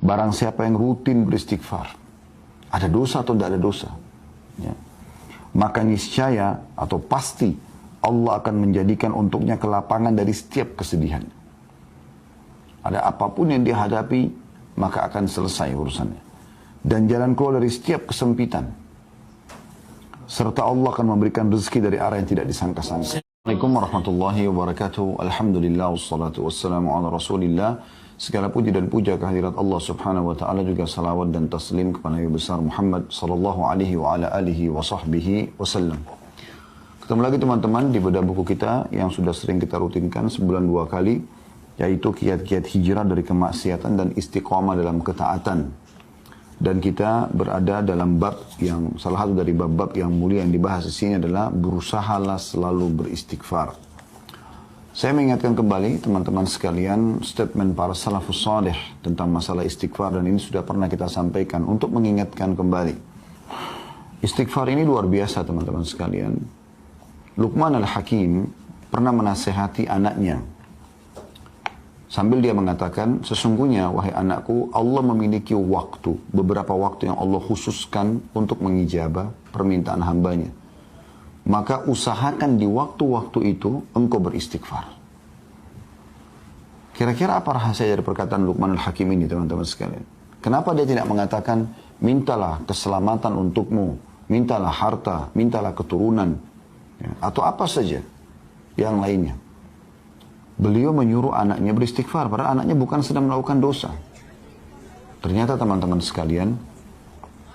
Barang siapa yang rutin beristighfar, ada dosa atau tidak ada dosa, ya, maka niscaya atau pasti Allah akan menjadikan untuknya kelapangan dari setiap kesedihan. Ada apapun yang dia hadapi, maka akan selesai urusannya. Dan jalan keluar dari setiap kesempitan. Serta Allah akan memberikan rezeki dari arah yang tidak disangka-sangka. Assalamualaikum warahmatullahi wabarakatuh. Alhamdulillah wassalatu wassalamu ala rasulillah. Segala puji dan puja kehadirat Allah subhanahu wa ta'ala, juga salawat dan taslim kepada Nabi besar Muhammad sallallahu alaihi wa ala alihi wa sahbihi wasallam. Ketemu lagi teman-teman di bedah buku kita yang sudah sering kita rutinkan sebulan 2 kali, yaitu kiat-kiat hijrah dari kemaksiatan dan istiqamah dalam ketaatan. Dan kita berada dalam bab yang salah satu dari bab-bab yang mulia yang dibahas di sini adalah berusahalah selalu beristighfar. Saya mengingatkan kembali teman-teman sekalian statement para salafus salih tentang masalah istighfar, dan ini sudah pernah kita sampaikan untuk mengingatkan kembali. Istighfar ini luar biasa teman-teman sekalian. Luqman al-Hakim pernah menasehati anaknya sambil dia mengatakan, sesungguhnya wahai anakku, Allah memiliki waktu, beberapa waktu yang Allah khususkan untuk mengijabah permintaan hambanya. Maka usahakan di waktu-waktu itu engkau beristighfar. Kira-kira apa rahasia dari perkataan Luqman al-Hakim ini teman-teman sekalian? Kenapa dia tidak mengatakan, mintalah keselamatan untukmu, mintalah harta, mintalah keturunan, ya, atau apa saja yang lainnya? Beliau menyuruh anaknya beristighfar, padahal anaknya bukan sedang melakukan dosa. Ternyata teman-teman sekalian,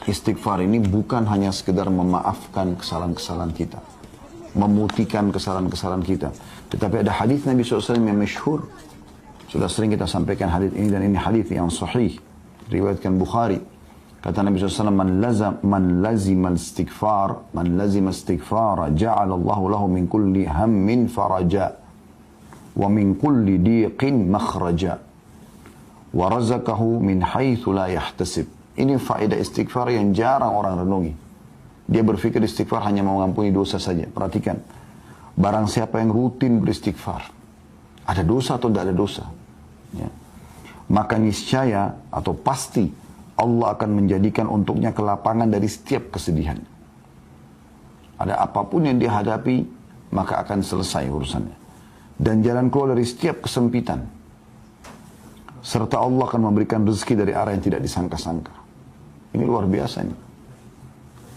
istighfar ini bukan hanya sekedar memaafkan kesalahan-kesalahan kita, memutihkan kesalahan-kesalahan kita. Tetapi ada hadis Nabi SAW yang masyhur. Sudah sering kita sampaikan hadis ini, dan ini hadis yang sahih. Riwayatkan Bukhari. Kata Nabi SAW, man lazima istighfara, ja'alallahu lahu min kulli hammin faraja. Wa min kulli diqin makhraja wa razaqahu min haitsu la yahtasib. Ini faedah istighfar yang jarang orang renungi. Dia berpikir istighfar hanya mengampuni dosa saja. Perhatikan, barang siapa yang rutin beristighfar, ada dosa atau tidak ada dosa, ya, maka niscaya atau pasti Allah akan menjadikan untuknya kelapangan dari setiap kesedihan. Ada apapun yang dia hadapi, maka akan selesai urusannya. Dan jalan keluar dari setiap kesempitan. Serta Allah akan memberikan rezeki dari arah yang tidak disangka-sangka. Ini luar biasa ini.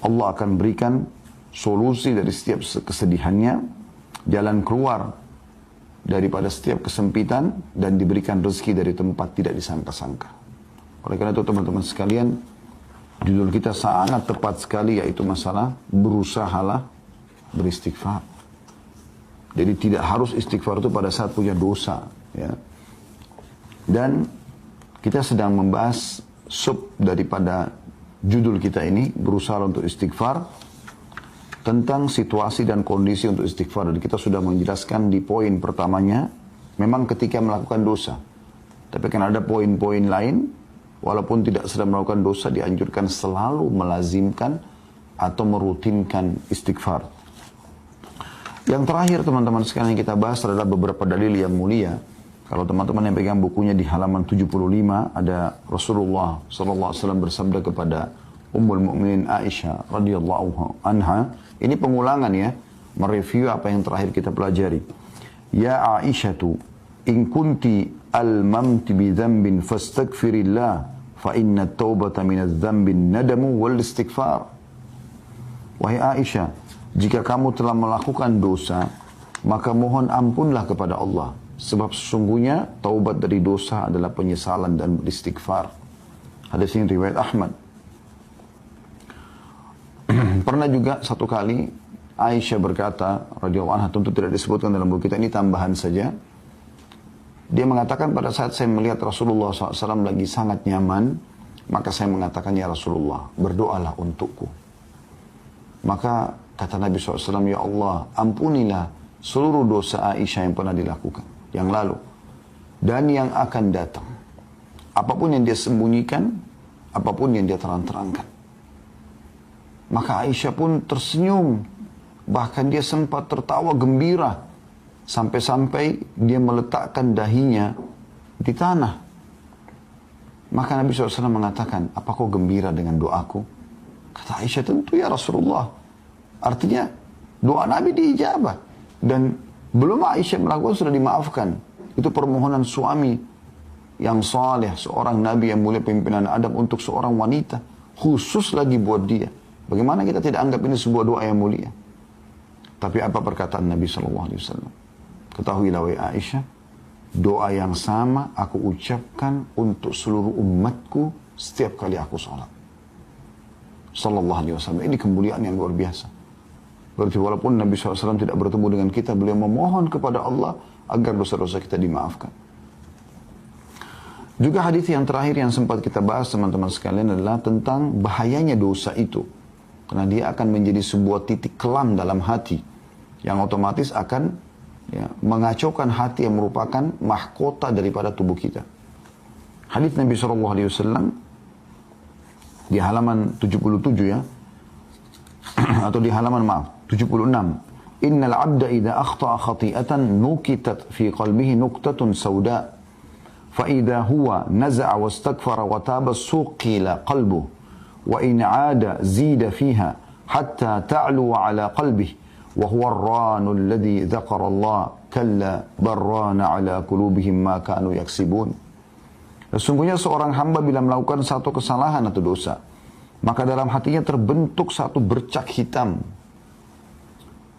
Allah akan berikan solusi dari setiap kesedihannya, jalan keluar daripada setiap kesempitan, dan diberikan rezeki dari tempat tidak disangka-sangka. Oleh karena itu teman-teman sekalian, judul kita sangat tepat sekali, yaitu masalah berusahalah beristighfar. Jadi tidak harus istighfar itu pada saat punya dosa, ya. Dan kita sedang membahas sub daripada judul kita ini, berusaha untuk istighfar, tentang situasi dan kondisi untuk istighfar. Dan kita sudah menjelaskan di poin pertamanya, memang ketika melakukan dosa. Tapi kan ada poin-poin lain, walaupun tidak sedang melakukan dosa, dianjurkan selalu melazimkan atau merutinkan istighfar. Yang terakhir teman-teman sekalian yang kita bahas adalah beberapa dalil yang mulia. Kalau teman-teman yang pegang bukunya di halaman 75, ada Rasulullah SAW bersabda kepada Ummul Mukminin Aisyah radhiyallahu anha. Ini pengulangan ya, mereview apa yang terakhir kita pelajari. Ya Aisyatu, in kunti almamti bi dzambin fastaghfirillah, fa inna at-taubata min adz-dzambi nadamu wal istighfar. Wahai Aisyah, jika kamu telah melakukan dosa, maka mohon ampunlah kepada Allah. Sebab sesungguhnya taubat dari dosa adalah penyesalan dan beristighfar. Hadis ini riwayat Ahmad. Pernah juga satu kali Aisyah berkata, radhiyallahu anha, tentu tidak disebutkan dalam buku kita, ini tambahan saja. Dia mengatakan, pada saat saya melihat Rasulullah SAW lagi sangat nyaman, maka saya mengatakan, ya Rasulullah, berdoalah untukku. Maka kata Nabi SAW, ya Allah, ampunilah seluruh dosa Aisyah yang pernah dilakukan, yang lalu, dan yang akan datang. Apapun yang dia sembunyikan, apapun yang dia terang-terangkan. Maka Aisyah pun tersenyum, bahkan dia sempat tertawa gembira, sampai-sampai dia meletakkan dahinya di tanah. Maka Nabi SAW mengatakan, apa kau gembira dengan doaku? Kata Aisyah, tentu ya Rasulullah. Artinya doa Nabi diijabah. Dan belum Aisyah melakukan sudah dimaafkan. Itu permohonan suami yang saleh, seorang Nabi yang mulia pimpinan Adam untuk seorang wanita. Khusus lagi buat dia. Bagaimana kita tidak anggap ini sebuah doa yang mulia? Tapi apa perkataan Nabi SAW? Ketahuilah wahai Aisyah, doa yang sama aku ucapkan untuk seluruh umatku setiap kali aku sholat. Sallallahu alaihi wasallam. Ini kemuliaan yang luar biasa. Berarti walaupun Nabi SAW tidak bertemu dengan kita, beliau memohon kepada Allah agar dosa-dosa kita dimaafkan. Juga hadis yang terakhir yang sempat kita bahas teman-teman sekalian adalah tentang bahayanya dosa itu. Karena dia akan menjadi sebuah titik kelam dalam hati yang otomatis akan mengacaukan hati yang merupakan mahkota daripada tubuh kita. Hadis Nabi SAW di halaman 77 ya, atau di halaman 76. Innal abda idza akhta'a khati'atan nukitat fi qalbihi nuqtatun sauda fa idza huwa naza'a wastaghfara wa taba suqila qalbuhu wa in 'ada zida fiha hatta ta'lu 'ala qalbihi wa huwa ar-ranu alladhi dzakara Allah kalla barrana 'ala qulubihim ma kanu yaksibun. Sesungguhnya seorang hamba bila melakukan satu kesalahan atau dosa, maka dalam hatinya terbentuk satu bercak hitam.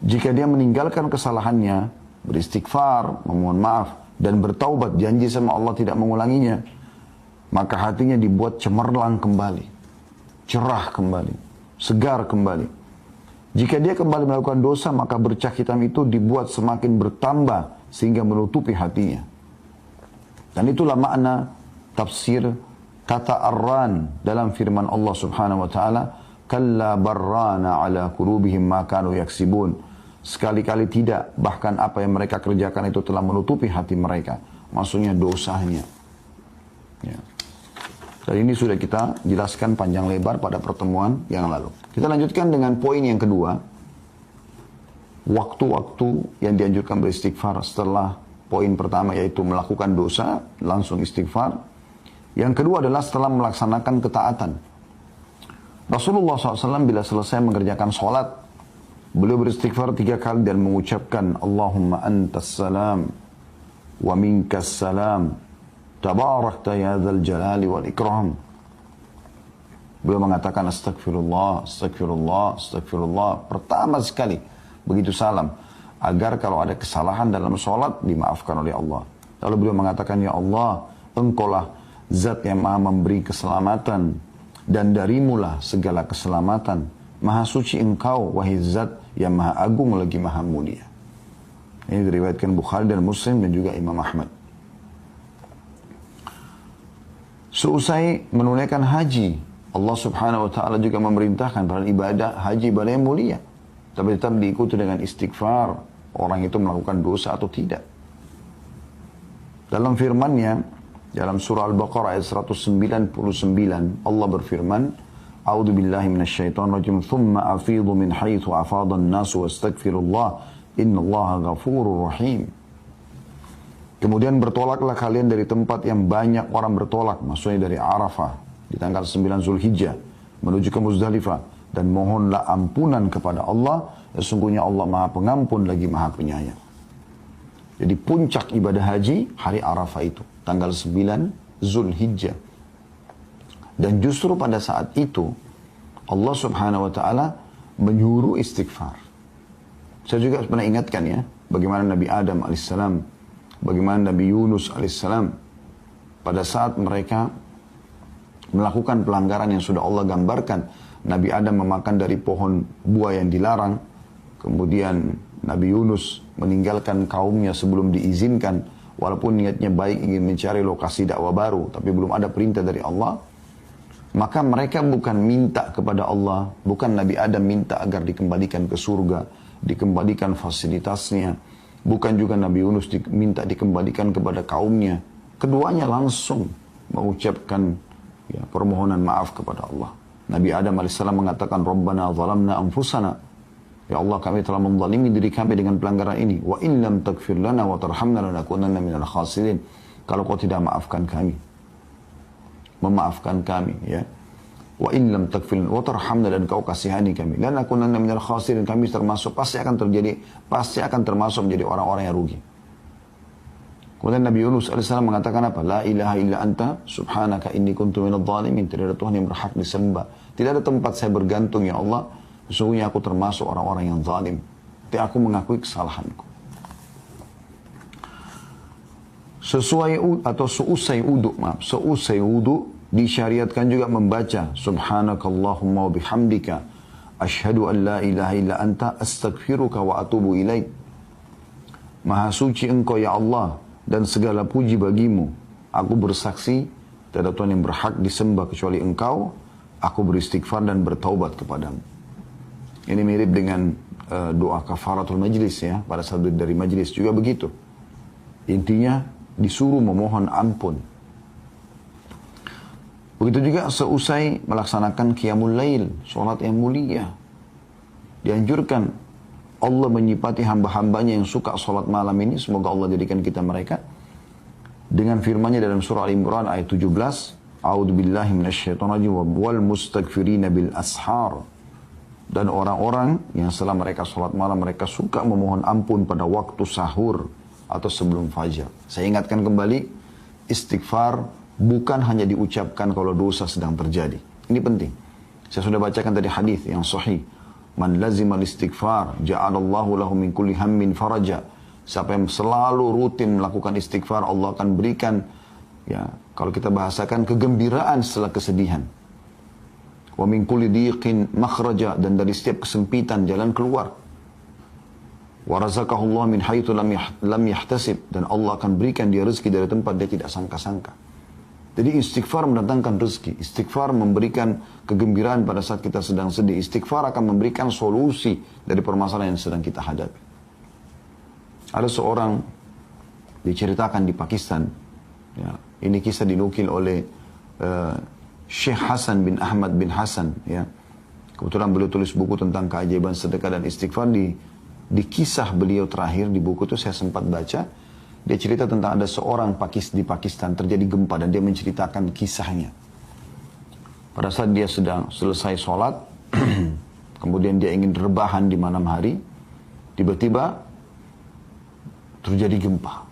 Jika dia meninggalkan kesalahannya, beristighfar, memohon maaf, dan bertaubat, janji sama Allah tidak mengulanginya, maka hatinya dibuat cemerlang kembali, cerah kembali, segar kembali. Jika dia kembali melakukan dosa, maka bercak hitam itu dibuat semakin bertambah, sehingga menutupi hatinya. Dan itulah makna tafsir kata arran dalam firman Allah Subhanahu wa taala, kalla barrana ala qulubihim ma kanu yaksibun. Sekali-kali tidak, bahkan apa yang mereka kerjakan itu telah menutupi hati mereka. Maksudnya dosanya. Ya. Dan ini sudah kita jelaskan panjang lebar pada pertemuan yang lalu. Kita lanjutkan dengan poin yang kedua. Waktu-waktu yang dianjurkan beristighfar setelah poin pertama, yaitu melakukan dosa, langsung istighfar. Yang kedua adalah setelah melaksanakan ketaatan. Rasulullah SAW bila selesai mengerjakan sholat, beliau beristighfar 3 kali dan mengucapkan, Allahumma antas salam, wa minkas salam, tabarakta ya dzal jalali wal ikram. Beliau mengatakan astagfirullah, astagfirullah, astagfirullah. Pertama sekali, begitu salam. Agar kalau ada kesalahan dalam sholat, dimaafkan oleh Allah. Lalu beliau mengatakan, ya Allah, engkaulah zat yang maha memberi keselamatan, dan darimulah segala keselamatan. Maha suci engkau, wahai zat yang maha agung lagi maha mulia. Ini diriwayatkan Bukhari dan Muslim dan juga Imam Ahmad. Seusai menunaikan haji, Allah Subhanahu wa taala juga memerintahkan pada ibadah haji ibadah yang mulia, tapi tetap diikuti dengan istighfar orang itu melakukan dosa atau tidak. Dalam firman-Nya dalam surah Al-Baqarah ayat 199 Allah berfirman, A'udzu billahi minasyaitonir rajim, "Tsumma afidhu min haitsu afadha an-nasu wastaghfirullah, innallaha ghafurur rahim." Kemudian bertolaklah kalian dari tempat yang banyak orang bertolak, maksudnya dari Arafah di tanggal 9 Zulhijjah menuju ke Muzdalifah, dan mohonlah ampunan kepada Allah, sesungguhnya Allah Maha Pengampun lagi Maha Penyayang. Jadi puncak ibadah haji hari Arafah itu, tanggal 9 Zulhijjah. Dan justru pada saat itu Allah Subhanahu wa taala menyuruh istighfar. Saya juga pernah ingatkan ya, bagaimana Nabi Adam alaihissalam, bagaimana Nabi Yunus alaihissalam pada saat mereka melakukan pelanggaran yang sudah Allah gambarkan. Nabi Adam memakan dari pohon buah yang dilarang, kemudian Nabi Yunus meninggalkan kaumnya sebelum diizinkan, walaupun niatnya baik ingin mencari lokasi dakwah baru, tapi belum ada perintah dari Allah. Maka mereka bukan minta kepada Allah, bukan Nabi Adam minta agar dikembalikan ke surga, dikembalikan fasilitasnya, bukan juga Nabi Yunus minta dikembalikan kepada kaumnya. Keduanya langsung mengucapkan permohonan maaf kepada Allah. Nabi Adam AS mengatakan, Rabbana zalamna anfusana, ya Allah, kami telah menzalimi diri kami dengan pelanggaran ini. Wa in lam taghfir lana wa tarhamna lanakunanna minal khasirin. Kalau kau tidak maafkan kami, memaafkan kami, ya. Wa in lam taghfir wa tarhamna, dan kau kasihani kami, dan akunanna minal khasirin, kami pasti akan termasuk menjadi orang-orang yang rugi. Kemudian Nabi Yunus AS mengatakan apa? La ilaha illa anta subhanaka inni kuntu minadh dhalimin. Tidak ada Tuhan yang berhak disembah, tidak ada tempat saya bergantung ya Allah, sesungguhnya aku termasuk orang-orang yang zalim. Tapi aku mengakui kesalahanku. Seusai wudu disyariatkan juga membaca subhanakallahumma wa bihamdika asyhadu an la ilaha illa anta astaghfiruka wa atubu ilaik. Maha suci engkau ya Allah, dan segala puji bagimu. Aku bersaksi tidak ada Tuhan yang berhak disembah kecuali engkau. Aku beristighfar dan bertaubat kepadamu. Ini mirip dengan doa kafaratul majlis, ya. Pada saat dari majlis juga begitu. Intinya disuruh memohon ampun. Begitu juga seusai melaksanakan qiyamul lail, sholat yang mulia. Dianjurkan, Allah menyifati hamba-hambanya yang suka sholat malam ini, semoga Allah jadikan kita mereka, dengan firman-Nya dalam surah Al-Imran ayat 17, A'udzubillahi minasyaitonirrajim wal mustaghfirina bil ashar. Dan orang-orang yang setelah mereka sholat malam, mereka suka memohon ampun pada waktu sahur atau sebelum fajar. Saya ingatkan kembali, istighfar bukan hanya diucapkan kalau dosa sedang terjadi. Ini penting. Saya sudah bacakan tadi hadis yang sahih. Man lazimal istighfar ja'alallahu lahu min kulli hammin faraja. Siapa yang selalu rutin melakukan istighfar, Allah akan berikan, ya, kalau kita bahasakan, kegembiraan setelah kesedihan. Wa min kulli diqin makhraja, dan dari setiap kesempitan jalan keluar. Wa razaqahullah min haitsu lam yahtasib, dan Allah akan berikan dia rezeki dari tempat dia tidak sangka-sangka. Jadi istighfar mendatangkan rezeki, istighfar memberikan kegembiraan pada saat kita sedang sedih, istighfar akan memberikan solusi dari permasalahan yang sedang kita hadapi. Ada seorang diceritakan di Pakistan, ya, ini kisah dinukil oleh Syekh Hasan bin Ahmad bin Hasan, ya. Kebetulan beliau tulis buku tentang keajaiban sedekah dan istighfar. Di kisah beliau terakhir di buku itu saya sempat baca, dia cerita tentang ada seorang di Pakistan terjadi gempa, dan dia menceritakan kisahnya. Pada saat dia sedang selesai sholat, kemudian dia ingin rebahan di malam hari, tiba-tiba terjadi gempa,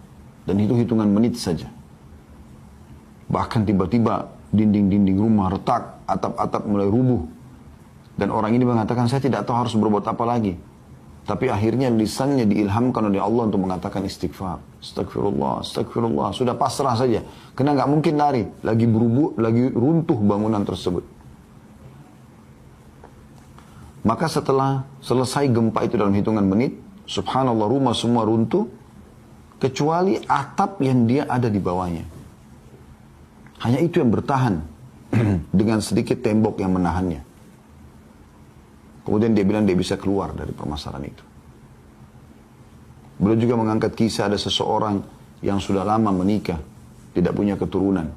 dan itu hitungan menit saja. Bahkan tiba-tiba dinding-dinding rumah retak, atap-atap mulai rubuh, dan orang ini mengatakan, saya tidak tahu harus berbuat apa lagi. Tapi akhirnya lisannya diilhamkan oleh Allah untuk mengatakan istighfar. Astagfirullah, astagfirullah. Sudah pasrah saja. Karena nggak mungkin lari. Lagi berubuh, lagi runtuh bangunan tersebut. Maka setelah selesai gempa itu dalam hitungan menit, subhanallah, rumah semua runtuh, kecuali atap yang dia ada di bawahnya. Hanya itu yang bertahan dengan sedikit tembok yang menahannya. Kemudian dia bilang dia bisa keluar dari permasalahan itu. Beliau juga mengangkat kisah ada seseorang yang sudah lama menikah, tidak punya keturunan.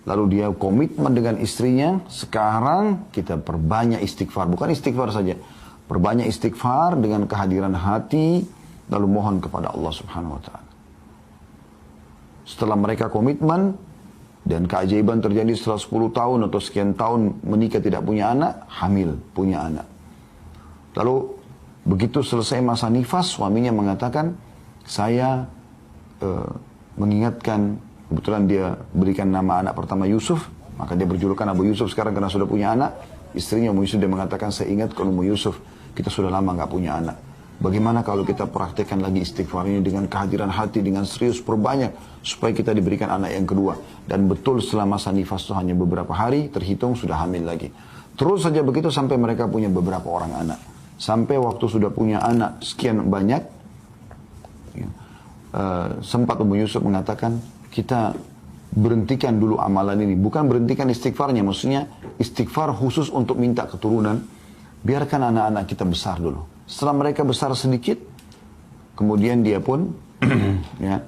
Lalu dia komitmen dengan istrinya, sekarang kita perbanyak istighfar. Bukan istighfar saja, perbanyak istighfar dengan kehadiran hati, lalu mohon kepada Allah Subhanahu wa Ta'ala. Setelah mereka komitmen, dan keajaiban terjadi setelah 10 tahun atau sekian tahun menikah tidak punya anak, hamil, punya anak. Lalu begitu selesai masa nifas, suaminya mengatakan, saya mengingatkan, kebetulan dia berikan nama anak pertama Yusuf, maka dia berjulukan Abu Yusuf sekarang karena sudah punya anak. Istrinya Ummu Yusuf, dia mengatakan, saya ingat kalau Ummu Yusuf, kita sudah lama nggak punya anak. Bagaimana kalau kita praktekkan lagi istighfar ini dengan kehadiran hati, dengan serius, perbanyak, supaya kita diberikan anak yang kedua. Dan betul setelah masa nifas itu hanya beberapa hari, terhitung sudah hamil lagi. Terus saja begitu sampai mereka punya beberapa orang anak. Sampai waktu sudah punya anak sekian banyak, ya, sempat Ummu Yusuf mengatakan, kita berhentikan dulu amalan ini. Bukan berhentikan istighfarnya, maksudnya istighfar khusus untuk minta keturunan. Biarkan anak-anak kita besar dulu. Setelah mereka besar sedikit, kemudian dia pun ya,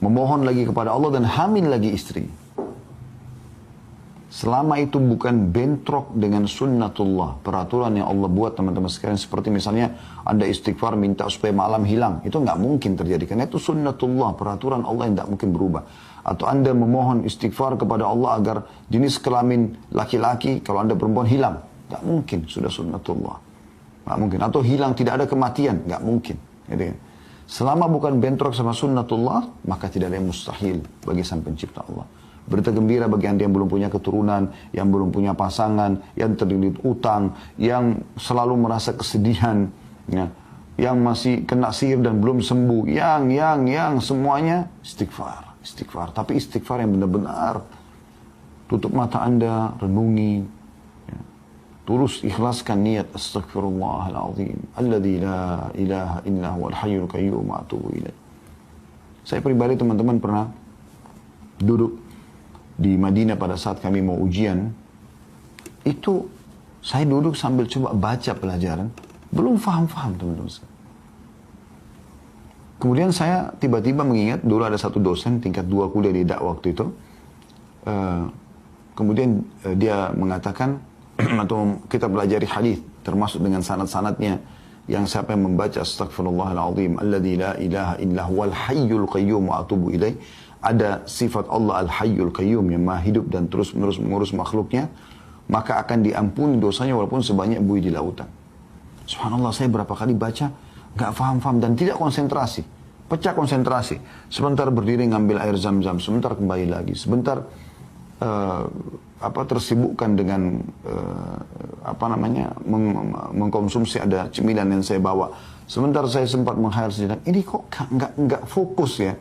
memohon lagi kepada Allah dan hamil lagi istri. selama itu bukan bentrok dengan sunnatullah, peraturan yang Allah buat teman-teman sekalian, seperti misalnya Anda istighfar minta supaya malam hilang, itu nggak mungkin terjadi, karena itu sunnatullah, peraturan Allah yang nggak mungkin berubah. Atau Anda memohon istighfar kepada Allah agar jenis kelamin laki-laki, kalau Anda perempuan hilang, nggak mungkin, sudah sunnatullah, nggak mungkin. Atau hilang, tidak ada kematian, nggak mungkin. Gitu kan? Selama bukan bentrok sama sunnatullah, maka tidak ada yang mustahil bagi sang pencipta Allah. Berita gembira bagi Anda yang belum punya keturunan, yang belum punya pasangan, yang terlilit utang, yang selalu merasa kesedihan, ya, yang masih kena sihir dan belum sembuh, yang semuanya istighfar, istighfar. Tapi istighfar yang benar-benar tutup mata Anda, renungi, ya. Tulus ikhlaskan niat astaghfirullahaladzim, alladzi la ilaha illa huwal hayyul qayyum wa atubu ilaih. Saya pribadi teman-teman pernah duduk di Madinah pada saat kami mau ujian, itu saya duduk sambil coba baca pelajaran, belum faham-faham teman-teman. Kemudian saya tiba-tiba mengingat, dulu ada satu dosen tingkat 2 kuliah di dakwah waktu itu, kemudian dia mengatakan, atau kita pelajari hadis termasuk dengan sanad-sanadnya, yang siapa yang membaca astaghfirullahaladzim, alladzi la ilaha illa huwal hayyul qayyum wa atubu ilaih, ada sifat Allah Al-Hayyul Qayyum yang maha hidup dan terus-menerus mengurus makhluknya, maka akan diampuni dosanya walaupun sebanyak buih di lautan. Subhanallah, saya berapa kali baca, gak faham-faham dan tidak konsentrasi. Pecah konsentrasi. Sebentar berdiri ngambil air zam-zam, sebentar kembali lagi. Sebentar tersibukkan dengan mengkonsumsi ada cemilan yang saya bawa. Sebentar saya sempat menghayal sejenak, ini kok gak fokus ya.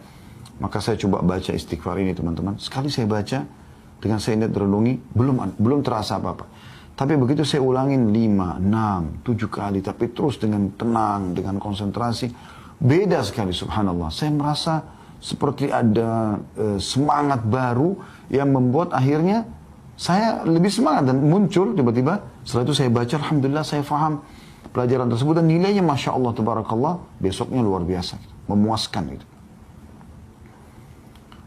Maka saya coba baca istighfar ini teman-teman. Sekali saya baca, dengan saya niat renungi, belum terasa apa-apa. Tapi begitu saya ulangin 5, 6, 7 kali, tapi terus dengan tenang, dengan konsentrasi, beda sekali subhanallah. Saya merasa seperti ada semangat baru yang membuat akhirnya saya lebih semangat dan muncul tiba-tiba. Setelah itu saya baca, alhamdulillah saya faham pelajaran tersebut dan nilainya Masya Allah, tabarakallah, besoknya luar biasa, memuaskan itu.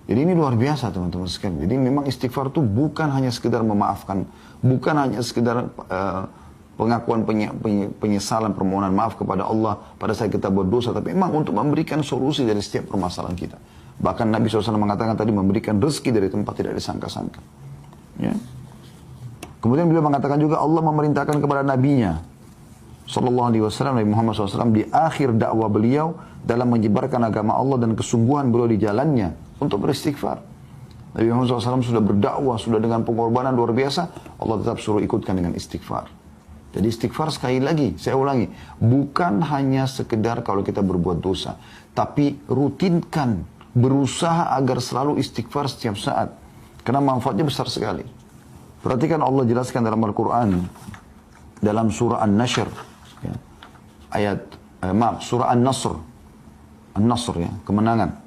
Jadi ini luar biasa teman-teman sekalian. Jadi memang istighfar itu bukan hanya sekedar memaafkan, bukan hanya sekedar pengakuan penyesalan, permohonan maaf kepada Allah pada saat kita berdosa, tapi memang untuk memberikan solusi dari setiap permasalahan kita. Bahkan Nabi SAW mengatakan tadi, memberikan rezeki dari tempat tidak disangka-sangka. Ya. Kemudian beliau mengatakan juga Allah memerintahkan kepada nabinya Sallallahu Alaihi Wasallam, Nabi Muhammad SAW, di akhir dakwah beliau dalam menyebarkan agama Allah dan kesungguhan beliau di jalannya untuk beristighfar. Nabi Muhammad SAW sudah berdakwah, sudah dengan pengorbanan luar biasa, Allah tetap suruh ikutkan dengan istighfar. Jadi istighfar sekali lagi, saya ulangi, bukan hanya sekedar kalau kita berbuat dosa, tapi rutinkan, berusaha agar selalu istighfar setiap saat. Karena manfaatnya besar sekali. Perhatikan Allah jelaskan dalam Al-Quran, dalam surah An-Nashr, ya, surah An-Nasr, ya, kemenangan.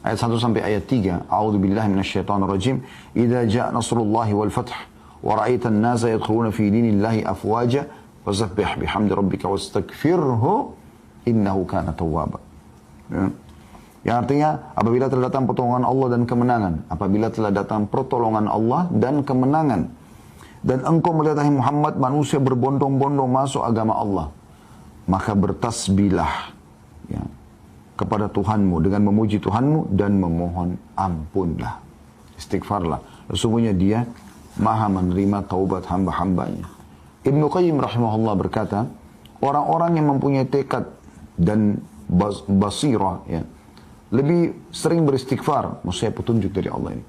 Ayat 1 sampai ayat 3. A'udzubillahi minasyaitonirrajim. Idza jaa nasrullahi wal fath wa ra'aita an-nasa yadkhuluna fi dinillahi afwaja fasabbih bihamdi rabbika wastaghfirhu innahu kana tawwaba. Ya. Yang artinya apabila telah datang pertolongan Allah dan kemenangan, apabila telah datang pertolongan Allah dan kemenangan, dan engkau melihat Muhammad manusia berbondong-bondong masuk agama Allah, maka bertasbihlah, ya, kepada Tuhanmu dengan memuji Tuhanmu dan memohon ampunlah. Istighfarlah. Sesungguhnya dia maha menerima taubat hamba-hambanya. Ibnu Qayyim rahimahullah berkata, orang-orang yang mempunyai tekad dan basirah, ya, lebih sering beristighfar, maksudnya petunjuk dari Allah ini,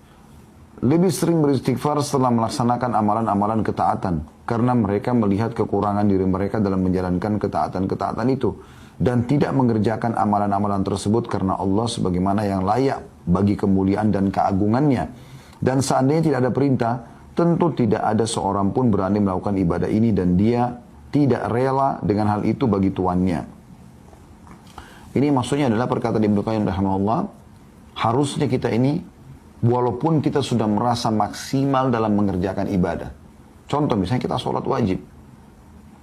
lebih sering beristighfar setelah melaksanakan amalan-amalan ketaatan, karena mereka melihat kekurangan diri mereka dalam menjalankan ketaatan-ketaatan itu, dan tidak mengerjakan amalan-amalan tersebut karena Allah sebagaimana yang layak bagi kemuliaan dan keagungannya. Dan seandainya tidak ada perintah, tentu tidak ada seorang pun berani melakukan ibadah ini, dan dia tidak rela dengan hal itu bagi tuannya. Ini maksudnya adalah perkataan Ibnu Qayyim rahimahullah, harusnya kita ini, walaupun kita sudah merasa maksimal dalam mengerjakan ibadah. Contoh misalnya kita sholat wajib,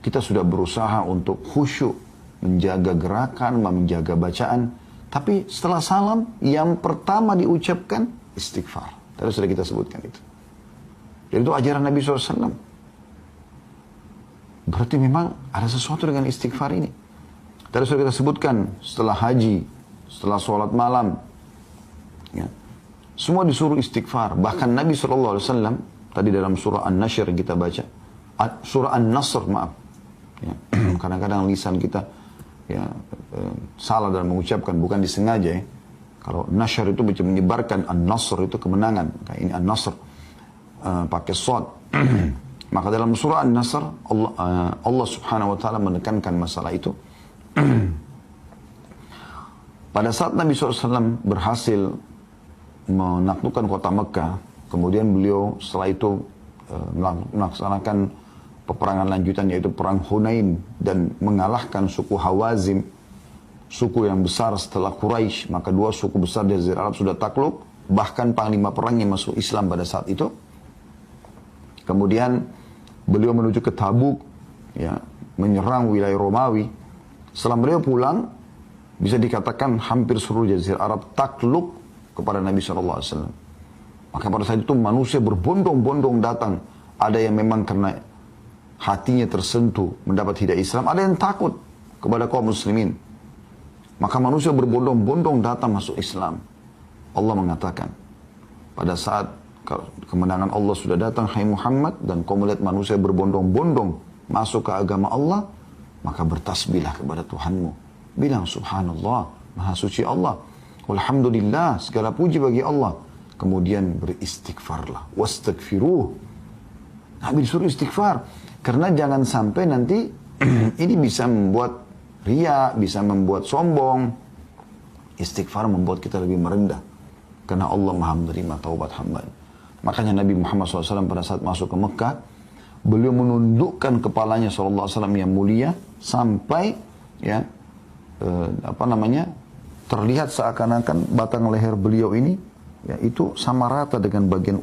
kita sudah berusaha untuk khusyuk, menjaga gerakan, menjaga bacaan. Tapi setelah salam, yang pertama diucapkan istighfar. Tadi sudah kita sebutkan itu. Dan itu ajaran Nabi SAW. Berarti memang ada sesuatu dengan istighfar ini. Tadi sudah kita sebutkan, setelah haji, setelah sholat malam, ya, semua disuruh istighfar. Bahkan Nabi SAW, tadi dalam surah An-Nashr kita baca, surah An-Nasr, maaf. Ya, kadang-kadang lisan kita ya, salah dalam mengucapkan, bukan disengaja ya. Kalau Nashr itu menyebarkan, An-Nasr itu kemenangan. Kayak ini An-Nasr, pakai shad. Maka dalam surah An-Nasr, Allah subhanahu wa ta'ala menekankan masalah itu. Pada saat Nabi SAW berhasil menaklukkan kota Mekah, kemudian beliau setelah itu melaksanakan peperangan lanjutan, yaitu perang Hunain, dan mengalahkan suku Hawazim, suku yang besar setelah Quraisy. Maka dua suku besar di Jazirah Arab sudah takluk, bahkan panglima perangnya masuk Islam pada saat itu. Kemudian beliau menuju ke Tabuk, ya, menyerang wilayah Romawi. Setelah beliau pulang, bisa dikatakan hampir seluruh Jazirah Arab takluk kepada Nabi SAW. Maka pada saat itu manusia berbondong-bondong datang. Ada yang memang karena hatinya tersentuh mendapat hidayah Islam, ada yang takut kepada kaum muslimin. Maka manusia berbondong-bondong datang masuk Islam. Allah mengatakan, pada saat kemenangan Allah sudah datang, hai Muhammad, dan kau melihat manusia berbondong-bondong masuk ke agama Allah, maka bertasbihlah kepada Tuhanmu. Bilang subhanallah, maha suci Allah. Alhamdulillah, segala puji bagi Allah. Kemudian beristighfarlah. Wastaghfiruh. Nabi disuruh istighfar. Karena jangan sampai nanti ini bisa membuat riya, bisa membuat sombong. Istighfar membuat kita lebih merendah. Karena Allah maha menerima taubat hamba. Makanya Nabi Muhammad SAW pada saat masuk ke Mekah, beliau menundukkan kepalanya SAW yang mulia sampai ya terlihat seakan-akan batang leher beliau ini ya itu sama rata dengan bagian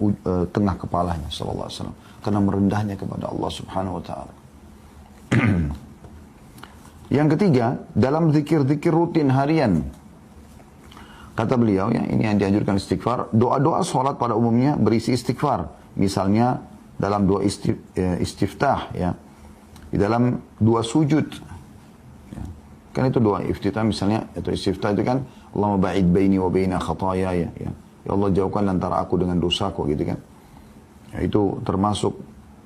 tengah kepalanya SAW, karena merendahnya kepada Allah Subhanahu wa taala. Yang ketiga, dalam zikir-zikir rutin harian, kata beliau, ya, ini yang dianjurkan istighfar. Doa-doa sholat pada umumnya berisi istighfar. Misalnya dalam doa istiftah, ya, di dalam doa sujud. Ya. Kan itu doa istiftah misalnya, atau istiftah itu kan, Allahumma ba'id baini wa baina khatayaya. Ya. Ya Allah, jauhkan antara aku dengan dosaku, gitu kan. Ya, itu termasuk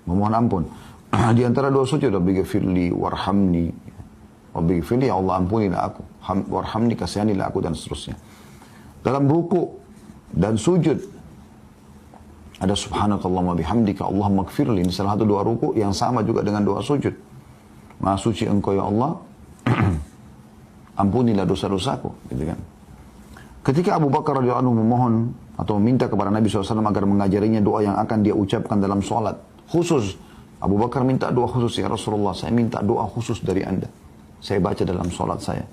memohon ampun. Di antara doa sujud, Rabbighfirli warhamni. Rabbighfirli, ya Allah ampunilah aku. Warhamni, kasihanilah aku, dan seterusnya. Dalam ruku dan sujud ada subhanakallahumma bihamdika Allahumma gfirli. Ini salah satu doa ruku yang sama juga dengan doa sujud. Maha suci engkau ya Allah, ampunilah dosa-dosaku, gitu kan. Ketika Abu Bakar radhiyallahu anhu memohon atau meminta kepada Nabi SAW agar mengajarinya doa yang akan dia ucapkan dalam sholat khusus, Abu Bakar minta doa khusus, ya Rasulullah, saya minta doa khusus dari Anda, saya baca dalam sholat saya.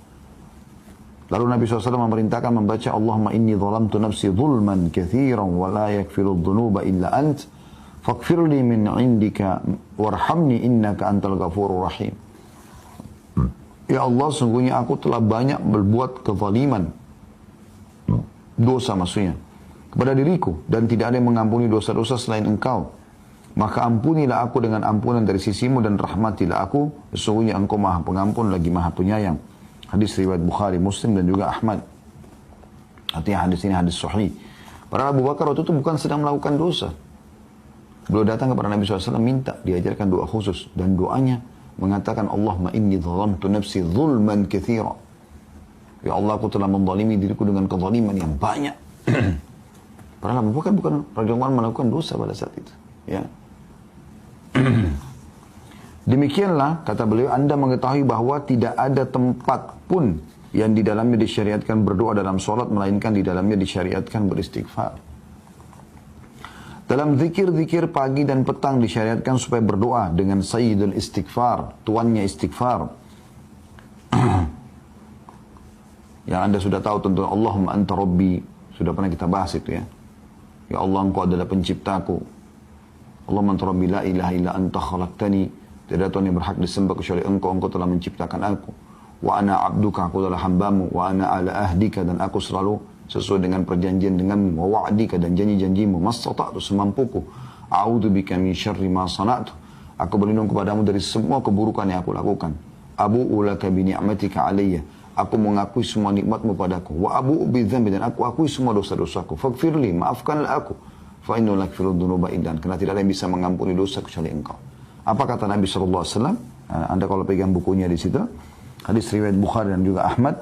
Lalu Nabi SAW memerintahkan membaca Allahumma inni zalamtu nafsi zulman kathiran wa la yakfiru dhunuba illa ant faghfirli min indika warhamni innaka antal ghafurur rahim. Ya Allah, sungguhnya aku telah banyak berbuat kezaliman, dosa maksudnya, kepada diriku, dan tidak ada yang mengampuni dosa-dosa selain engkau. Maka ampunilah aku dengan ampunan dari sisimu dan rahmatilah aku, sesungguhnya engkau maha pengampun lagi maha penyayang. Hadis riwayat Bukhari, Muslim, dan juga Ahmad. Artinya hadis ini hadis sahih. Para Abu Bakar waktu itu bukan sedang melakukan dosa. Beliau datang kepada Nabi SAW minta diajarkan doa khusus. Dan doanya mengatakan, Allahumma inni zalamtu nafsi zulman kathira. Ya Allah, aku telah menzalimi diriku dengan kezaliman yang banyak. Para Abu Bakar bukan radhiyallahu anhu melakukan dosa pada saat itu. Ya. Demikianlah, kata beliau, Anda mengetahui bahwa tidak ada tempat pun yang di dalamnya disyariatkan berdoa dalam sholat, melainkan di dalamnya disyariatkan beristighfar. Dalam zikir-zikir pagi dan petang disyariatkan supaya berdoa dengan sayyidul istighfar, tuannya istighfar. Yang Anda sudah tahu tentu, Allahumma anta rabbi, sudah pernah kita bahas itu ya. Ya Allah, engkau adalah penciptaku. Allahumma anta rabbi la ilaha illa anta khalaqtani. Tidak ada Tuhan yang berhak disembah kecuali engkau, engkau telah menciptakan aku. Wa ana abduka, aku adalah hambamu. Wa ana ala ahdika, dan aku selalu sesuai dengan perjanjian denganmu. Wa wa'dika, dan janji-janjimu. Mastata'tu, semampuku. A'udzubika min syarri ma sana'tu. Aku berlindung kepadamu dari semua keburukan yang aku lakukan. Abu'u laka bi ni'matika alayya. Aku mengakui semua nikmatmu padaku. Wa abu'u bi dzambi, dan aku akui semua dosa-dosaku. Faghfirli, maafkanlah aku. Fa innahu la yaghfiru dzunuba illa anta. Karena tidak ada yang bisa mengampuni dosa kecuali Engkau. Apa kata Nabi sallallahu alaihi wasallam? Anda kalau pegang bukunya di situ, hadis riwayat Bukhari dan juga Ahmad,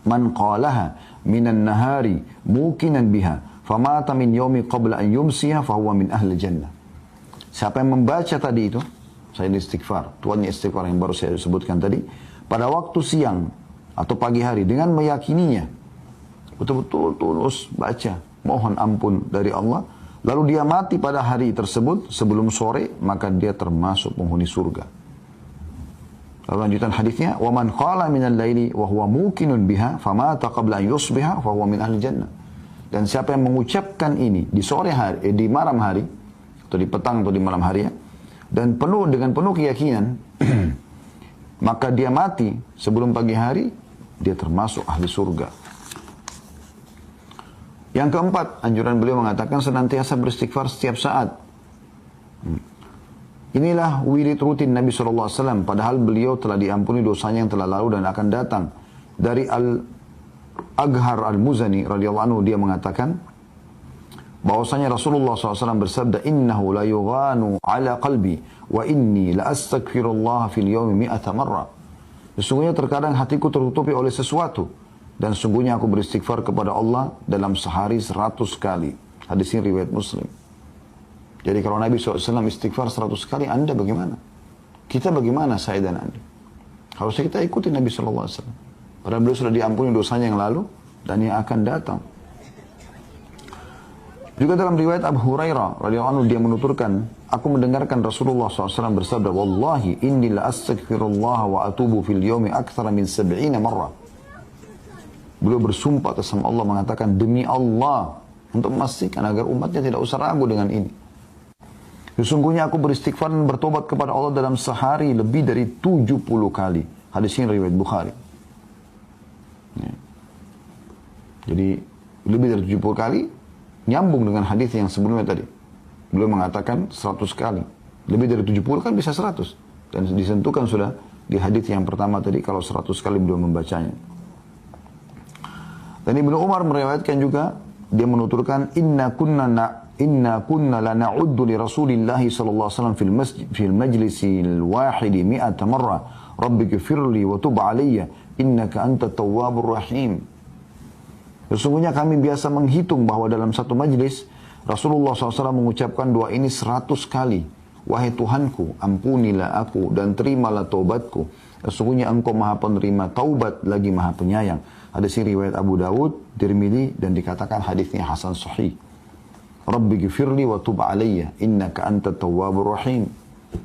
man qalaha minan nahari muqinan biha famata min yaumi qabla an yumsiya fahuwa min ahli jannah. Siapa yang membaca tadi itu, saya istighfar, tuannya istighfar yang baru saya sebutkan tadi, pada waktu siang atau pagi hari dengan meyakininya, betul-betul tulus baca, mohon ampun dari Allah, lalu dia mati pada hari tersebut sebelum sore, maka dia termasuk penghuni surga. Lalu lanjutan hadisnya, wa man qala minal laili wa huwa muqinun biha famata qabla an yusbiha fahuwa min ahli jannah. Dan siapa yang mengucapkan ini di sore hari, di malam hari, atau di petang atau di malam hari ya, dan dengan penuh keyakinan, maka dia mati sebelum pagi hari, dia termasuk ahli surga. Yang keempat, anjuran beliau mengatakan senantiasa beristighfar setiap saat. Inilah wirid rutin Nabi SAW, padahal beliau telah diampuni dosanya yang telah lalu dan akan datang. Dari Aghar al-Muzani radhiyallahu anhu, dia mengatakan bahwasanya Rasulullah SAW bersabda, innahu la yughanu ala qalbi wa inni la astaghfirullah fil yawmi mi'ata marra. Sesungguhnya terkadang hatiku tertutupi oleh sesuatu, dan sungguhnya aku beristighfar kepada Allah dalam sehari 100 kali. Hadis ini riwayat Muslim. Jadi kalau Nabi SAW istighfar 100 kali, Anda bagaimana? Kita bagaimana, saya dan Anda? Harusnya kita ikuti Nabi SAW. Padahal beliau sudah diampuni dosanya yang lalu dan yang akan datang. Juga dalam riwayat Abu Hurairah radhiyallahu anhu, dia menuturkan, aku mendengarkan Rasulullah SAW bersabda, wallahi inni la astaghfirullah wa atubu fil yawmi akthara min 70 marrah. Beliau bersumpah atas nama Allah mengatakan, demi Allah, untuk memastikan agar umatnya tidak usah ragu dengan ini. Sesungguhnya aku beristighfar dan bertobat kepada Allah dalam sehari lebih dari 70 kali. Hadis ini riwayat Bukhari. Ya. Jadi lebih dari 70 kali nyambung dengan hadis yang sebelumnya tadi. Beliau mengatakan 100 kali. Lebih dari 70 kan bisa 100. Dan disentuhkan sudah di hadis yang pertama tadi kalau 100 kali beliau membacanya. Dan Ibnu Umar meriwayatkan juga, dia menuturkan, inna kunna la na'uddu li Rasulillah sallallahu alaihi wasallam fil majlisil wahidi mi'ata marra rabbighfirli wa tub alayya innaka antat tawwabur rahim. Sesungguhnya kami biasa menghitung bahwa dalam satu majlis Rasulullah SAW mengucapkan doa ini 100 kali. Wahai Tuhanku, ampunilah aku dan terimalah taubatku. Sesungguhnya Engkau Maha Penerima taubat lagi Maha Penyayang. Hadis ini riwayat Abu Dawud, Tirmidzi, dan dikatakan hadisnya hasan sahih. Rabbighfirli wa tub alayya innaka antat tawwabur rahim.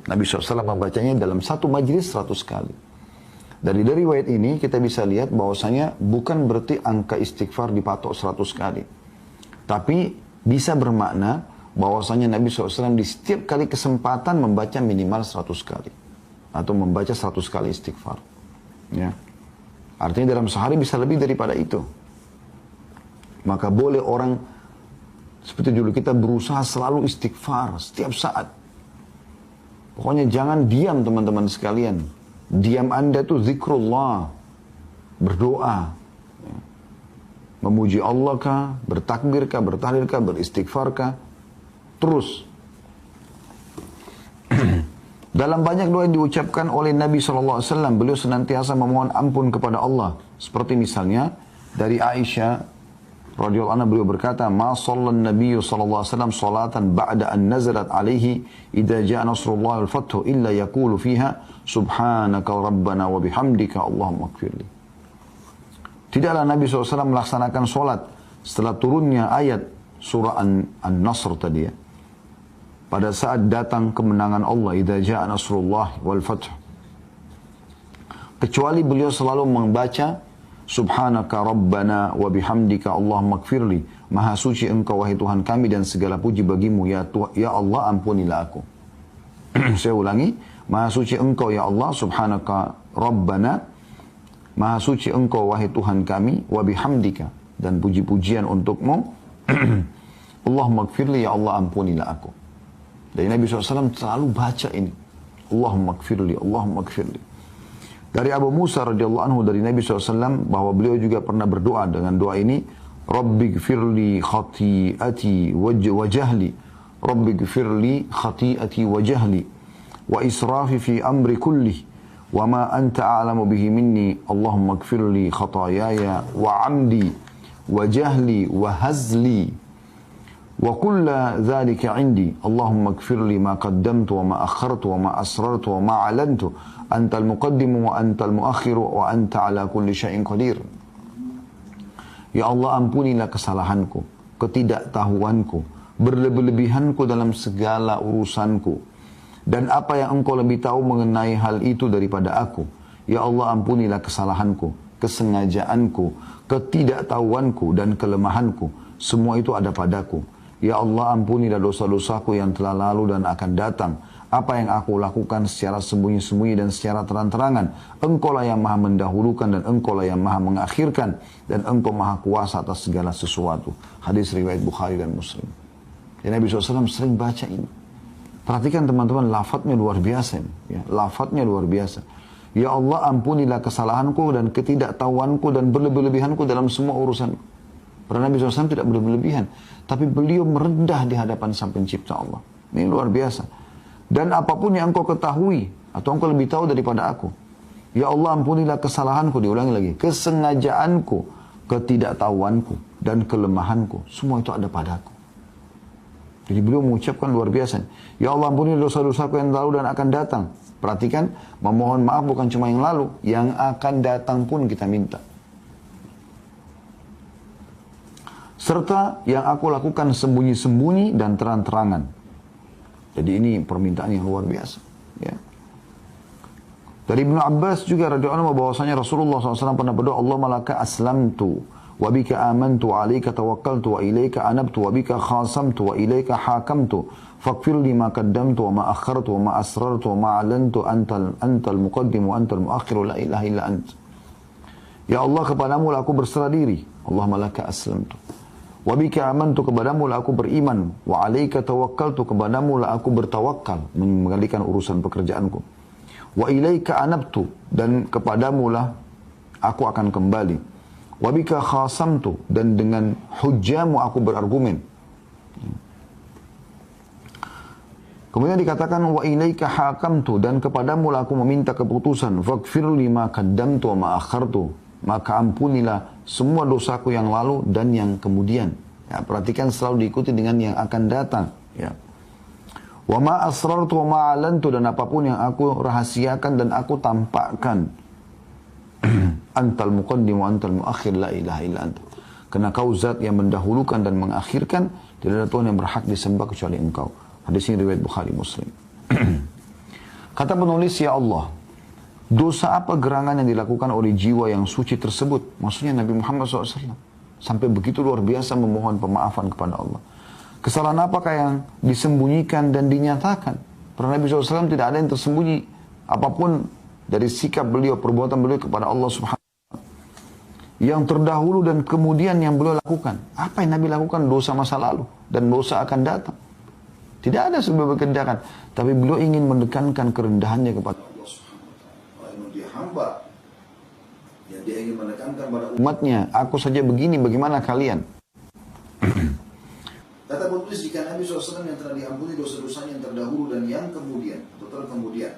Nabi SAW membacanya dalam satu majlis 100 kali. Dari riwayat ini kita bisa lihat bahwasanya bukan berarti angka istighfar dipatok 100 kali. Tapi bisa bermakna bahwasanya Nabi SAW di setiap kali kesempatan membaca minimal 100 kali. Atau membaca 100 kali istighfar. Ya. Artinya dalam sehari bisa lebih daripada itu. Maka boleh orang seperti dulu kita berusaha selalu istighfar setiap saat. Pokoknya jangan diam teman-teman sekalian. Diam Anda itu zikrullah, berdoa, memuji Allah kah, bertakbir kah, bertahlil kah, beristighfar kah, terus. Dalam banyak doa yang diucapkan oleh Nabi SAW, beliau senantiasa memohon ampun kepada Allah. Seperti misalnya dari Aisyah radhiyallahu anha, beliau berkata, "Ma shallan nabiyyu sallallahu alaihi wasallam salatan ba'da an nazalat alaihi idza jaa nasrullah wal fathu illa yaqulu fiha subhanaka rabbana wa bihamdika Allahumma ighfirli." Tidaklah Nabi SAW melaksanakan solat setelah turunnya ayat surah An-Nasr tadi ya. Pada saat datang kemenangan Allah, idza jaa nasrullah wal fathu. Kecuali beliau selalu membaca subhanaka rabbana wa bihamdika Allahumma ighfirli. Maha suci Engkau wahai Tuhan kami dan segala puji bagimu ya Allah, ampunilah aku. Saya ulangi, Maha suci Engkau ya Allah, subhanaka rabbana, Maha suci Engkau wahai Tuhan kami, wa bihamdika, dan puji-pujian untukmu. Allahumma ighfirli, ya Allah ampunilah aku. Dari Nabi SAW selalu baca ini. Allahumma gfirli, Allahumma gfirli. Dari Abu Musa radhiyallahu anhu dari Nabi SAW bahwa beliau juga pernah berdoa dengan doa ini. Rabbi gfirli khati'ati wa jahli. Rabbi gfirli khati'ati wa jahli. Wa israfi fi amri kullih. Wa ma anta a'lamu bihi minni. Allahumma gfirli khatayaya wa amdi. Wa jahli wa hazli. Wa kulla dhalika indi. Allahumma gfirli ma qaddamtu wa ma akhartu wa ma asrartu wa ma alantu. Antal muqaddimu wa antal muakhiru wa anta ala kulli syai'in qadir. Ya Allah, ampunilah kesalahanku, ketidaktahuanku, berlebih-lebihanku dalam segala urusanku. Dan apa yang engkau lebih tahu mengenai hal itu daripada aku. Ya Allah, ampunilah kesalahanku, kesengajaanku, ketidaktahuanku dan kelemahanku. Semua itu ada padaku. Ya Allah, ampunilah dosa-dosaku yang telah lalu dan akan datang. Apa yang aku lakukan secara sembunyi-sembunyi dan secara terang-terangan. Engkau lah yang maha mendahulukan dan engkau lah yang maha mengakhirkan. Dan engkau maha kuasa atas segala sesuatu. Hadis riwayat Bukhari dan Muslim. Dan Nabi SAW sering baca ini. Perhatikan teman-teman, lafadznya luar biasa. Ya, lafadznya luar biasa. Ya Allah, ampunilah kesalahanku dan ketidaktahuanku dan berlebih-lebihanku dalam semua urusanku. Karena Nabi SAW tidak berlebihan. Tapi beliau merendah di hadapan Sang Pencipta Allah. Ini luar biasa. Dan apapun yang engkau ketahui, atau engkau lebih tahu daripada aku. Ya Allah, ampunilah kesalahanku, diulangi lagi. Kesengajaanku, ketidaktahuanku, dan kelemahanku. Semua itu ada padaku. Jadi beliau mengucapkan luar biasa. Ya Allah, ampunilah dosa-dosaku yang lalu dan akan datang. Perhatikan, memohon maaf bukan cuma yang lalu, yang akan datang pun kita minta. Serta yang aku lakukan sembunyi-sembunyi dan terang-terangan. Jadi ini permintaan yang luar biasa. Ya. Dari Ibnu Abbas juga radhiyallahu anhu bahwasanya Rasulullah SAW pernah berdoa, Allahumma laka aslamtu wa bika amantu wa alaika tawakkaltu wa ilaika anabtu wa bika khasamtu wa ilaika hakamtu faghfir li ma qaddamtu wa ma akhartu wa ma asrartu wa ma alantu antal muqaddim wa antal muakhir la ilaha illa ant. Ya Allah, kepadamu lah aku berserah diri. Allahumma laka aslamtu. Wa bika amantu, kepadamu lah aku beriman. Wa alaika tawakkaltu, kepadamu lah aku bertawakal, mengalihkan urusan pekerjaanku. Wa ilaika anabtu, dan kepadamu lah aku akan kembali. Wa bika khasamtu, dan dengan hujjamu aku berargumen. Kemudian dikatakan wa ilaika hakamtu, dan kepadamu lah aku meminta keputusan. Faghfir li ma qaddamtu wa ma akhartu, maka ampunilah semua dosaku yang lalu dan yang kemudian. Ya, perhatikan selalu diikuti dengan yang akan datang. Ya. Wa ma asrartu wa ma alantu, dan apapun yang aku rahasiakan dan aku tampakkan. Antal muqaddim wa antal muakhir la ilaha illa anta. Karena kau zat yang mendahulukan dan mengakhirkan, tidak ada Tuhan yang berhak disembah kecuali engkau. Hadis ini riwayat Bukhari Muslim. Kata penulis, ya Allah, dosa apa gerangan yang dilakukan oleh jiwa yang suci tersebut? Maksudnya Nabi Muhammad SAW. Sampai begitu luar biasa memohon pemaafan kepada Allah. Kesalahan apakah yang disembunyikan dan dinyatakan? Karena Nabi SAW tidak ada yang tersembunyi. Apapun dari sikap beliau, perbuatan beliau kepada Allah Subhanahu wa Ta'ala. Yang terdahulu dan kemudian yang beliau lakukan. Apa yang Nabi lakukan? Dosa masa lalu. Dan dosa akan datang. Tidak ada sebuah kerendahan. Tapi beliau ingin menekankan kerendahannya kepada Allah Subhanahu wa Ta'ala. Kalau dia hamba, ya dia ingin menekankan pada umatnya, aku saja begini, bagaimana kalian? Kata penulis, jika Nabi SAW yang telah diampuni dosa-dosanya yang terdahulu dan yang kemudian, atau terkemudian,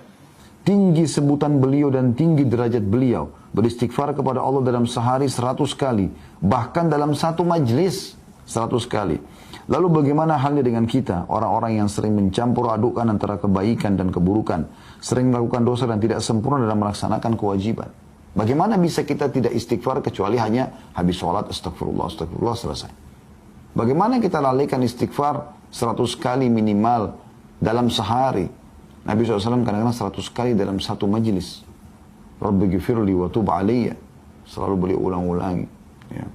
tinggi sebutan beliau dan tinggi derajat beliau, beristighfar kepada Allah dalam sehari 100 kali, bahkan dalam satu majlis 100 kali. Lalu bagaimana halnya dengan kita, orang-orang yang sering mencampur adukkan antara kebaikan dan keburukan, sering melakukan dosa dan tidak sempurna dalam melaksanakan kewajiban? Bagaimana bisa kita tidak istighfar kecuali hanya habis sholat, astagfirullah, astagfirullah, selesai? Bagaimana kita lalaikan istighfar 100 kali minimal dalam sehari? Nabi SAW kadang-kadang 100 kali dalam satu majlis. Rabbi ghifirli wa tub aliyya. Selalu beliau ulang-ulangi. Ya.